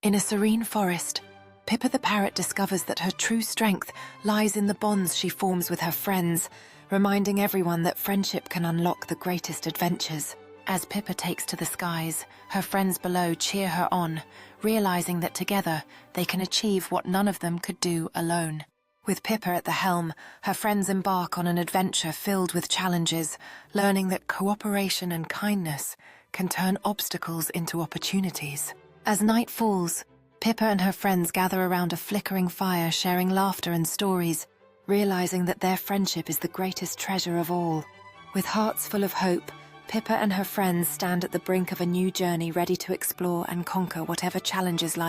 In a serene forest, Pippa the Parrot discovers that her true strength lies in the bonds she forms with her friends, reminding everyone that friendship can unlock the greatest adventures. As Pippa takes to the skies, her friends below cheer her on, realizing that together they can achieve what none of them could do alone. With Pippa at the helm, her friends embark on an adventure filled with challenges, learning that cooperation and kindness can turn obstacles into opportunities. As night falls, Pippa and her friends gather around a flickering fire, sharing laughter and stories, realizing that their friendship is the greatest treasure of all. With hearts full of hope, Pippa and her friends stand at the brink of a new journey, ready to explore and conquer whatever challenges lie